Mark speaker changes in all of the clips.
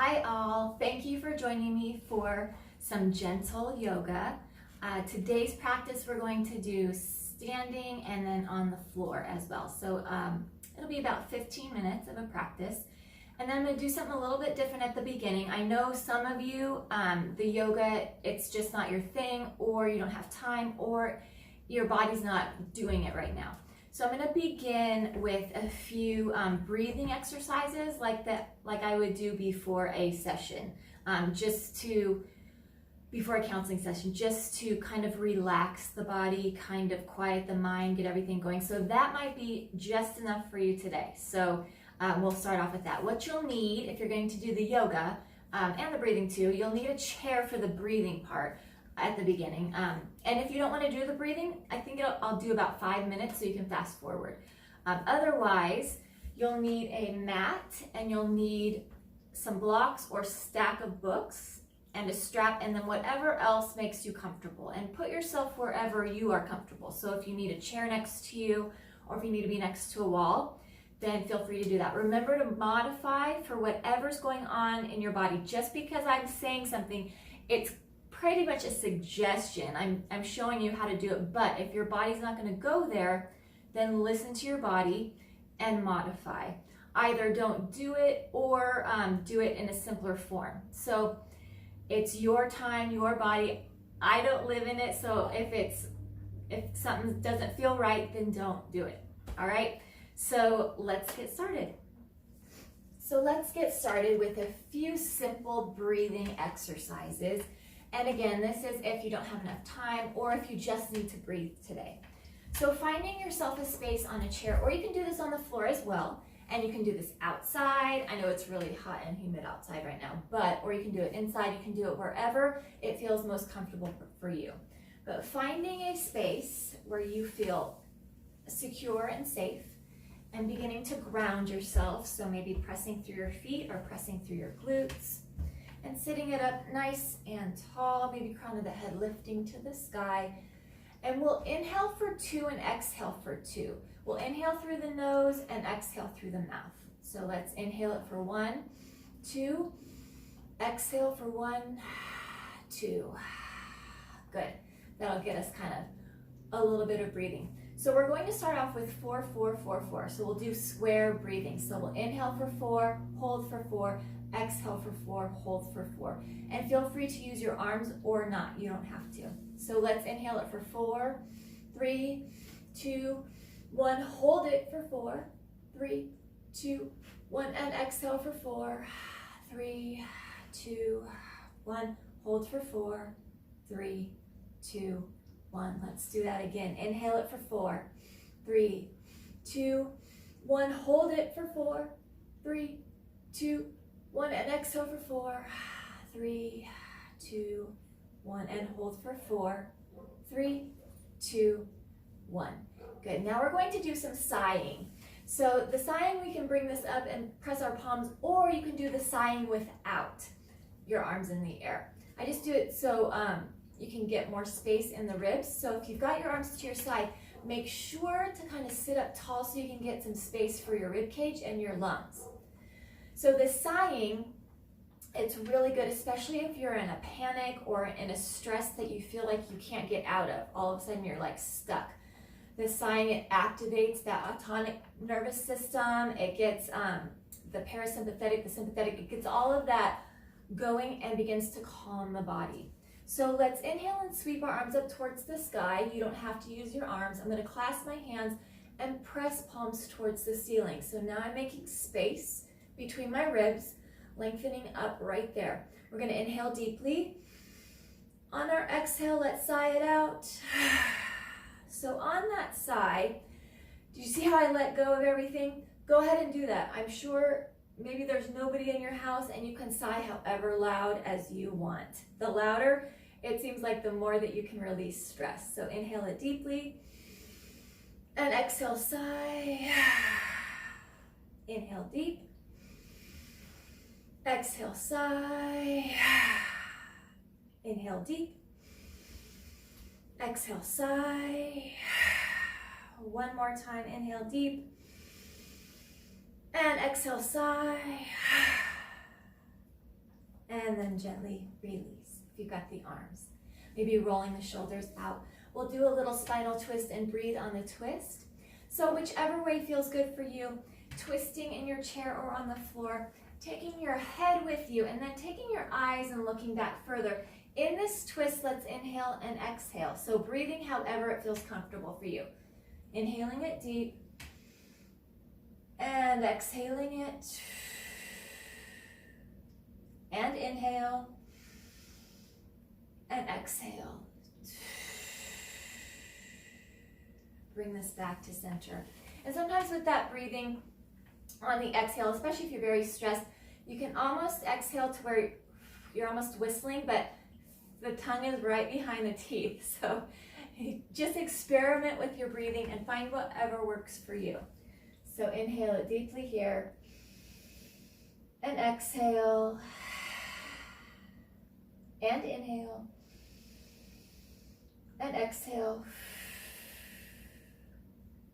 Speaker 1: Hi all, thank you for joining me for some gentle yoga. Today's practice we're going to do standing and then on the floor as well. So it'll be about 15 minutes of a practice. And then I'm going to do something a little bit different at the beginning. I know some of you, the yoga, it's just not your thing, or you don't have time, or your body's not doing it right now. So I'm going to begin with a few breathing exercises like I would do before a session, before a counseling session, just to kind of relax the body, kind of quiet the mind, get everything going. So that might be just enough for you today. So we'll start off with that. What you'll need if you're going to do the yoga and the breathing too, you'll need a chair for the breathing part at the beginning. And if you don't want to do the breathing, I think I'll do about 5 minutes so you can fast forward. Otherwise, you'll need a mat and you'll need some blocks or stack of books and a strap, and then whatever else makes you comfortable. And put yourself wherever you are comfortable. So if you need a chair next to you or if you need to be next to a wall, then feel free to do that. Remember to modify for whatever's going on in your body. Just because I'm saying something, it's pretty much a suggestion. I'm showing you how to do it, but if your body's not going to go there, then listen to your body and modify. Either don't do it or do it in a simpler form. So it's your time, your body. I don't live in it, so if something doesn't feel right, then don't do it. All right? So let's get started. So let's get started with a few simple breathing exercises. And again, this is if you don't have enough time or if you just need to breathe today. So finding yourself a space on a chair, or you can do this on the floor as well, and you can do this outside. I know it's really hot and humid outside right now, or you can do it inside, you can do it wherever it feels most comfortable for you. But finding a space where you feel secure and safe, and beginning to ground yourself, so maybe pressing through your feet or pressing through your glutes, and sitting it up nice and tall, maybe crown of the head lifting to the sky. And we'll inhale for 2 and exhale for 2. We'll inhale through the nose and exhale through the mouth. So let's inhale it for 1, 2, exhale for 1, 2. Good. That'll get us kind of a little bit of breathing. So we're going to start off with 4, 4, 4, 4. So we'll do square breathing. So we'll inhale for 4, hold for 4, exhale for 4, hold for 4. And feel free to use your arms or not, you don't have to. So let's inhale it for 4, 3, 2, 1. Hold it for 4, 3, 2, 1. And exhale for 4, 3, 2, 1. Hold for 4, 3, 2, 1. Let's do that again. Inhale it for 4, 3, 2, 1. Hold it for 4, 3, 2, 1. And exhale for 4, 3, 2, 1. And hold for 4, 3, 2, 1. Good. Now we're going to do some sighing. So the sighing, we can bring this up and press our palms, or you can do the sighing without your arms in the air. I just do it so you can get more space in the ribs. So if you've got your arms to your side, make sure to kind of sit up tall so you can get some space for your rib cage and your lungs. So the sighing, it's really good, especially if you're in a panic or in a stress that you feel like you can't get out of. All of a sudden you're like stuck. The sighing, it activates that autonomic nervous system. It gets the parasympathetic, the sympathetic, it gets all of that going and begins to calm the body. So let's inhale and sweep our arms up towards the sky. You don't have to use your arms. I'm going to clasp my hands and press palms towards the ceiling. So now I'm making space between my ribs, lengthening up right there. We're going to inhale deeply. On our exhale, let's sigh it out. So on that sigh, did you see how I let go of everything? Go ahead and do that. I'm sure maybe there's nobody in your house and you can sigh however loud as you want. The louder, it seems like the more that you can release stress. So inhale it deeply and exhale, sigh. Inhale deep. Exhale, sigh. Inhale deep. Exhale, sigh. One more time, inhale deep. And exhale, sigh. and then gently release. If you've got the arms, maybe rolling the shoulders out. We'll do a little spinal twist and breathe on the twist. So whichever way feels good for you, twisting in your chair or on the floor, taking your head with you, and then taking your eyes and looking back further. In this twist, let's inhale and exhale. So breathing however it feels comfortable for you. Inhaling it deep and exhaling it. And inhale and exhale. Bring this back to center. And sometimes with that breathing on the exhale, especially if you're very stressed, you can almost exhale to where you're almost whistling, but the tongue is right behind the teeth. So just experiment with your breathing and find whatever works for you. So inhale it deeply here and exhale and inhale and exhale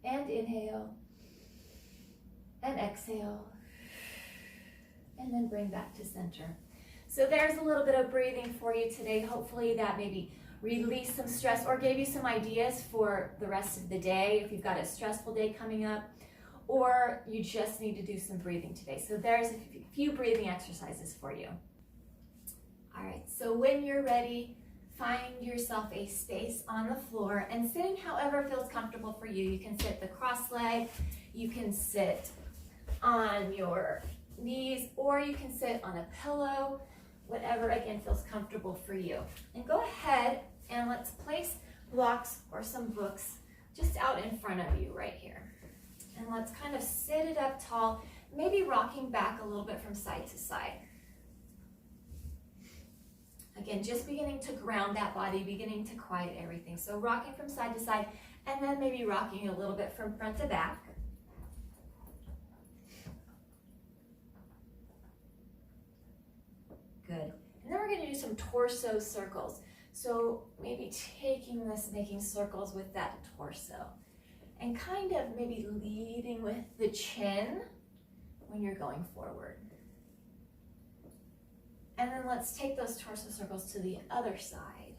Speaker 1: and inhale and exhale, and then bring back to center. So there's a little bit of breathing for you today. Hopefully that maybe released some stress or gave you some ideas for the rest of the day if you've got a stressful day coming up, or you just need to do some breathing today. So there's a few breathing exercises for you. All right, so when you're ready, find yourself a space on the floor and sitting however feels comfortable for you. You can sit the cross leg, you can sit on your knees, or you can sit on a pillow, whatever again feels comfortable for you. And go ahead and let's place blocks or some books just out in front of you right here. And let's kind of sit it up tall, maybe rocking back a little bit from side to side. Again, just beginning to ground that body, beginning to quiet everything. So rocking from side to side, and then maybe rocking a little bit from front to back. Good. And then we're going to do some torso circles. So maybe taking this, making circles with that torso. And kind of maybe leading with the chin when you're going forward. And then let's take those torso circles to the other side.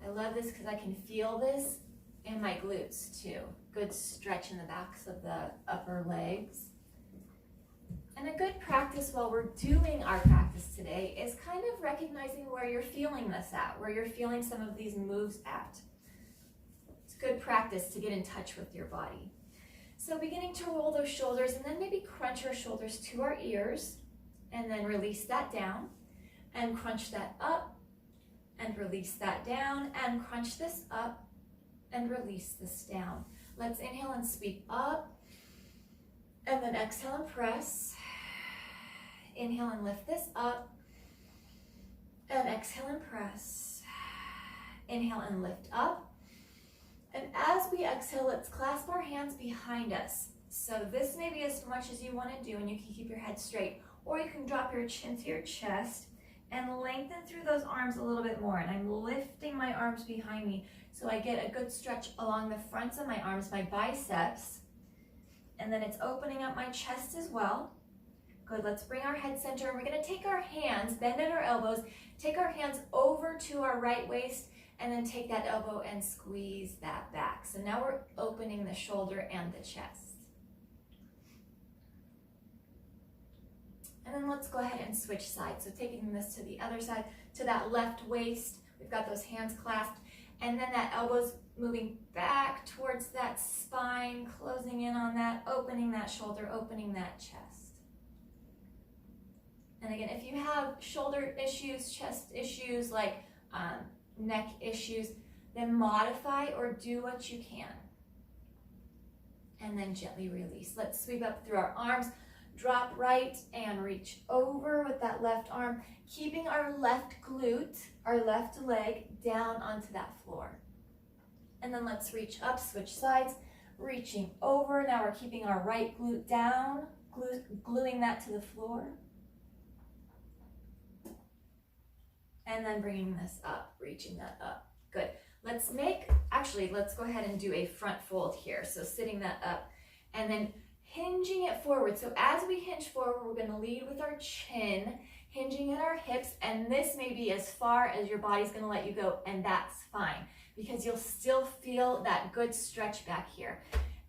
Speaker 1: I love this because I can feel this in my glutes too. Good stretch in the backs of the upper legs. And a good practice while we're doing our practice today is kind of recognizing where you're feeling this at, where you're feeling some of these moves at. It's good practice to get in touch with your body. So beginning to roll those shoulders and then maybe crunch our shoulders to our ears and then release that down and crunch that up and release that down and crunch this up and release this down. Let's inhale and sweep up and then exhale and press. Inhale and lift this up and exhale and press. Inhale and lift up. And as we exhale, let's clasp our hands behind us. So this may be as much as you want to do, and you can keep your head straight, or you can drop your chin to your chest and lengthen through those arms a little bit more. And I'm lifting my arms behind me so I get a good stretch along the fronts of my arms, my biceps, and then it's opening up my chest as well. Good, let's bring our head center, and we're gonna take our hands, bend at our elbows, take our hands over to our right waist, and then take that elbow and squeeze that back. So now we're opening the shoulder and the chest. And then let's go ahead and switch sides. So taking this to the other side, to that left waist, we've got those hands clasped, and then that elbow's moving back towards that spine, closing in on that, opening that shoulder, opening that chest. And again, if you have shoulder issues, chest issues, like neck issues, then modify or do what you can. And then gently release. Let's sweep up through our arms, drop right and reach over with that left arm, keeping our left glute, our left leg down onto that floor. And then let's reach up, switch sides, reaching over. Now we're keeping our right glute down, gluing that to the floor. And then bringing this up, reaching that up. Good. Let's go ahead and do a front fold here. So sitting that up and then hinging it forward. So as we hinge forward, we're going to lead with our chin, hinging at our hips, and this may be as far as your body's going to let you go, and that's fine because you'll still feel that good stretch back here.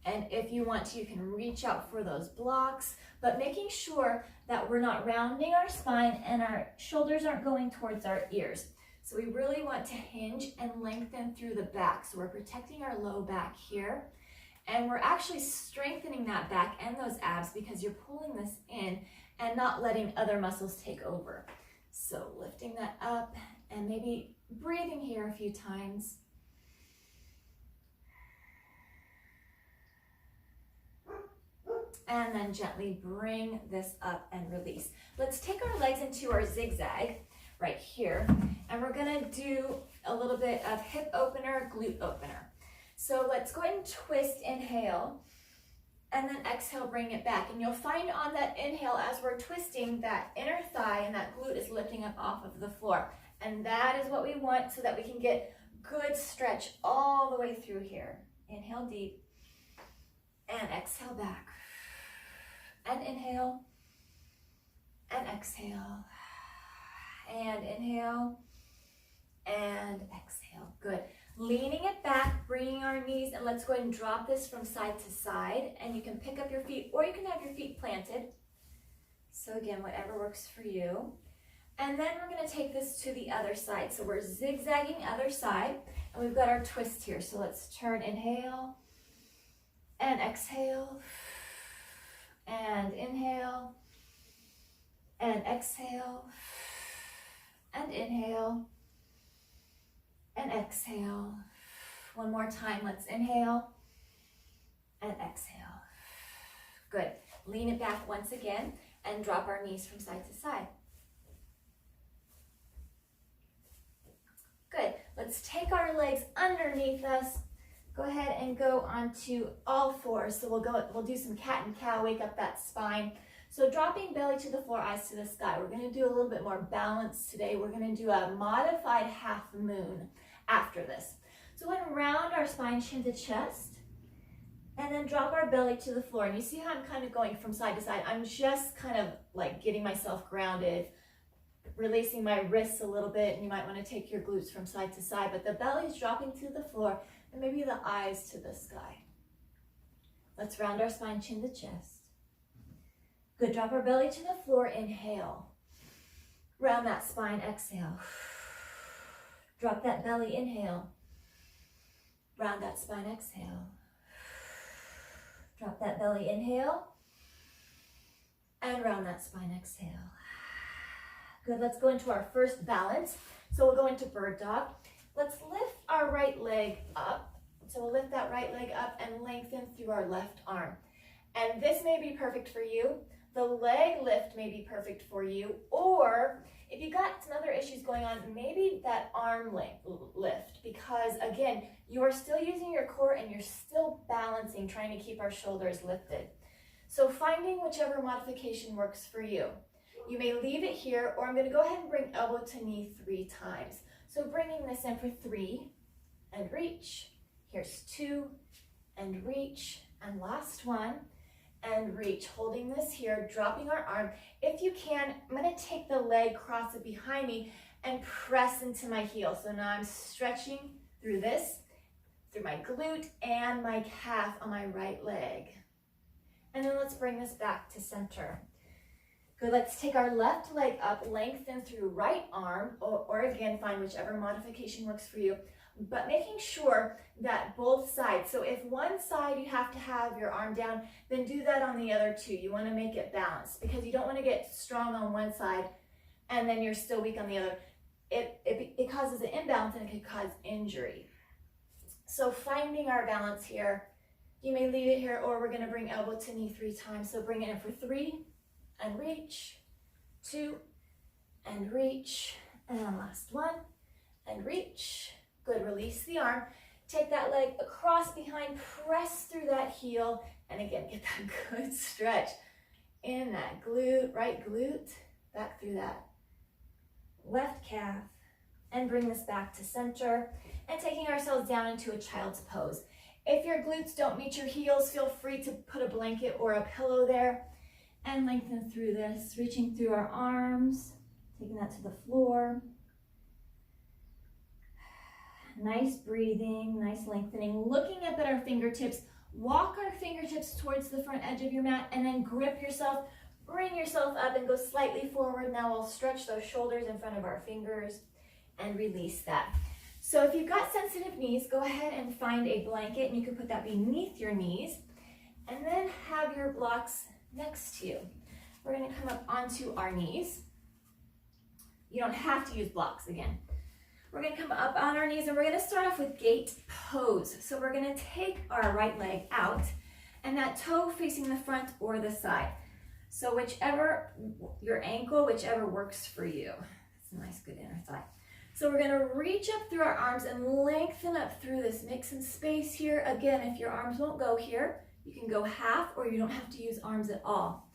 Speaker 1: And if you want to, you can reach out for those blocks, but making sure that we're not rounding our spine and our shoulders aren't going towards our ears. So we really want to hinge and lengthen through the back. So we're protecting our low back here, and we're actually strengthening that back and those abs because you're pulling this in and not letting other muscles take over. So lifting that up and maybe breathing here a few times. And then gently bring this up and release. Let's take our legs into our zigzag right here, and we're gonna do a little bit of hip opener, glute opener. So let's go ahead and twist, inhale, and then exhale, bring it back. And you'll find on that inhale, as we're twisting, that inner thigh and that glute is lifting up off of the floor. And that is what we want so that we can get good stretch all the way through here. Inhale deep, and exhale back. And inhale, and exhale, and inhale, and exhale. Good. Leaning it back, bringing our knees, and let's go ahead and drop this from side to side. And you can pick up your feet, or you can have your feet planted. So again, whatever works for you. And then we're going to take this to the other side. So we're zigzagging other side, and we've got our twist here. So let's turn, inhale, and exhale. And inhale, and exhale, and inhale, and exhale. One more time, let's inhale, and exhale. Good. Lean it back once again, and drop our knees from side to side. Good. Let's take our legs underneath us. Go ahead and go onto all fours. So we'll do some cat and cow, wake up that spine. So dropping belly to the floor, eyes to the sky. We're going to do a little bit more balance today. We're going to do a modified half moon after this. So go ahead and round our spine, chin to chest, and then drop our belly to the floor. And you see how I'm kind of going from side to side. I'm just kind of like getting myself grounded, releasing my wrists a little bit, and you might want to take your glutes from side to side, but the belly's dropping to the floor, and maybe the eyes to the sky. Let's round our spine, chin to chest. Good, drop our belly to the floor, inhale. Round that spine, exhale. Drop that belly, inhale. Round that spine, exhale. Drop that belly, inhale. And round that spine, exhale. Good, let's go into our first balance. So we'll go into bird dog. Let's lift our right leg up. So we'll lift that right leg up and lengthen through our left arm. And this may be perfect for you. The leg lift may be perfect for you. Or if you got some other issues going on, maybe that arm lift. Because again, you are still using your core and you're still balancing, trying to keep our shoulders lifted. So finding whichever modification works for you. You may leave it here, or I'm going to go ahead and bring elbow to knee 3 times. So bringing this in for 3 and reach. Here's 2 and reach. And last one and reach. Holding this here, dropping our arm. If you can, I'm going to take the leg, cross it behind me, and press into my heel. So now I'm stretching through this, through my glute and my calf on my right leg. And then let's bring this back to center. Good, let's take our left leg up, lengthen through right arm, or again, find whichever modification works for you, but making sure that both sides, so if one side you have to have your arm down, then do that on the other too. You want to make it balanced because you don't want to get strong on one side and then you're still weak on the other. It causes an imbalance and it could cause injury. So finding our balance here, you may leave it here, or we're going to bring elbow to knee 3 times. So bring it in for 3 and reach, 2 and reach, and last one and reach. Good, release the arm, take that leg across behind, press through that heel, and again, get that good stretch in that glute, right glute, back through that left calf, and bring this back to center, and taking ourselves down into a child's pose. If your glutes don't meet your heels, feel free to put a blanket or a pillow there, and lengthen through this, reaching through our arms Taking that to the floor. Nice breathing, nice lengthening. Looking up at our fingertips. Walk our fingertips towards the front edge of your mat and then grip yourself. Bring yourself up and go slightly forward. Now we'll stretch those shoulders in front of our fingers and release that. So if you've got sensitive knees, go ahead and find a blanket and you can put that beneath your knees and then have your blocks next to you. We're going to come up onto our knees. You don't have to use blocks again. We're going to come up on our knees and we're going to start off with gate pose. So we're going to take our right leg out and that toe facing the front or the side. So whichever, your ankle, whichever works for you. That's a nice good inner thigh. So we're going to reach up through our arms and lengthen up through this. Make some space here. Again, if your arms won't go here, you can go half or you don't have to use arms at all.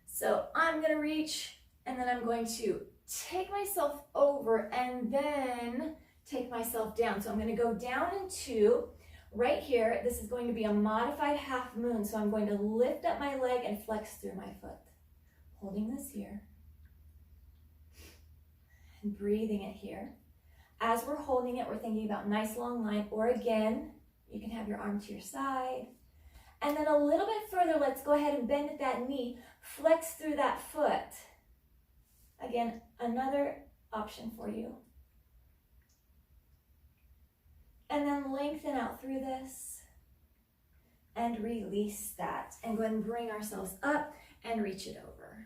Speaker 1: So I'm going to reach and then I'm going to take myself over and then take myself down. So I'm going to go down into right here. This is going to be a modified half moon. So I'm going to lift up my leg and flex through my foot. Holding this here. And breathing it here. As we're holding it, we're thinking about nice long line, or again, you can have your arm to your side. And then a little bit further, let's go ahead and bend at that knee, flex through that foot. Again, another option for you. And then lengthen out through this and release that. And go ahead and bring ourselves up and reach it over.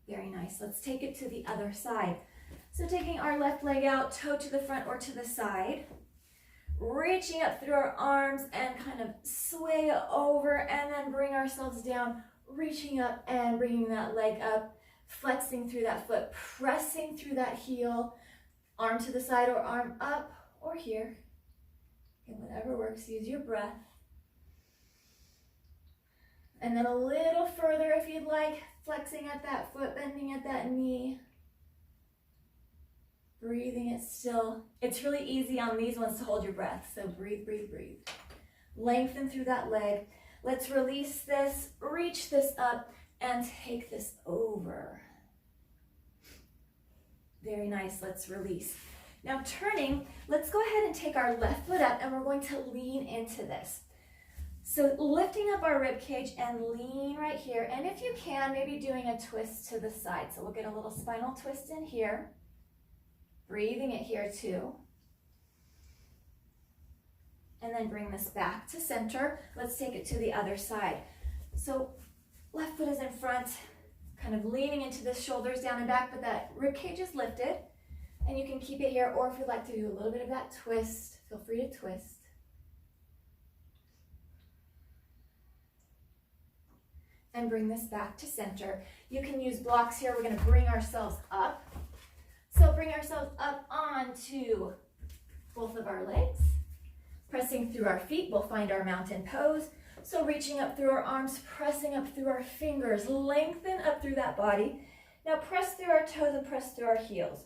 Speaker 1: Very nice. Let's take it to the other side. So taking our left leg out, toe to the front or to the side, reaching up through our arms and kind of sway over and then bring ourselves down, reaching up and bringing that leg up, flexing through that foot, pressing through that heel, arm to the side or arm up or here. And whatever works, use your breath. And then a little further if you'd like, flexing at that foot, bending at that knee. Breathing it still. It's really easy on these ones to hold your breath. So breathe, breathe, breathe. Lengthen through that leg. Let's release this, reach this up, and take this over. Very nice. Let's release. Now turning, let's go ahead and take our left foot up, and we're going to lean into this. So lifting up our rib cage and lean right here. And if you can, maybe doing a twist to the side. So we'll get a little spinal twist in here. Breathing it here too. And then bring this back to center. Let's take it to the other side. So left foot is in front, kind of leaning into the shoulders down and back, but that rib cage is lifted. And you can keep it here, or if you'd like to do a little bit of that twist, feel free to twist. And bring this back to center. You can use blocks here. We're going to bring ourselves up. So bring ourselves up onto both of our legs. Pressing through our feet, we'll find our mountain pose. So reaching up through our arms, pressing up through our fingers, lengthen up through that body. Now press through our toes and press through our heels.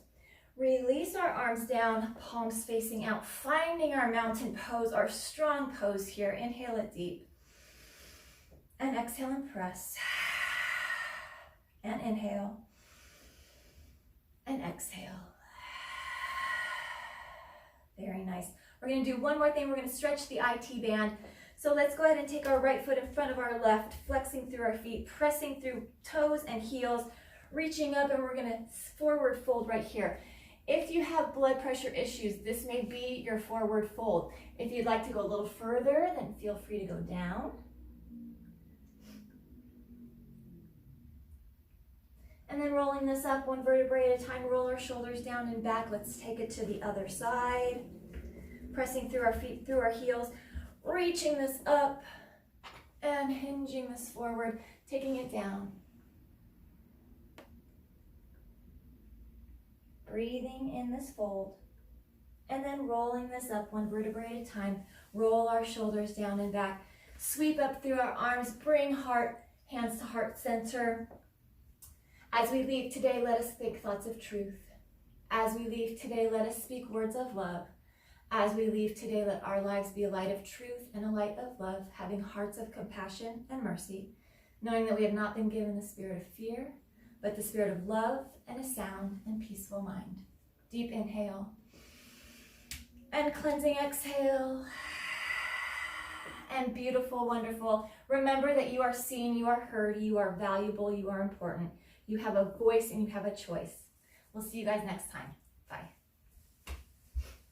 Speaker 1: Release our arms down, palms facing out, finding our mountain pose, our strong pose here. Inhale it deep. And exhale and press. And inhale. And exhale. Very nice. We're going to do one more thing. We're going to stretch the IT band. So let's go ahead and take our right foot in front of our left, flexing through our feet, pressing through toes and heels, reaching up, and we're going to forward fold right here. If you have blood pressure issues, this may be your forward fold. If you'd like to go a little further, then feel free to go down. And then rolling this up one vertebrae at a time, roll our shoulders down and back. Let's take it to the other side. Pressing through our feet, through our heels, reaching this up and hinging this forward, taking it down. Breathing in this fold. And then rolling this up one vertebrae at a time. Roll our shoulders down and back. Sweep up through our arms, bring heart, hands to heart center. As we leave today, let us think thoughts of truth. As we leave today, let us speak words of love. As we leave today, let our lives be a light of truth and a light of love, having hearts of compassion and mercy, knowing that we have not been given the spirit of fear, but the spirit of love and a sound and peaceful mind. Deep inhale and cleansing exhale. And beautiful, wonderful. Remember that you are seen, you are heard, you are valuable, you are important. You have a voice and you have a choice. We'll see you guys next time. Bye.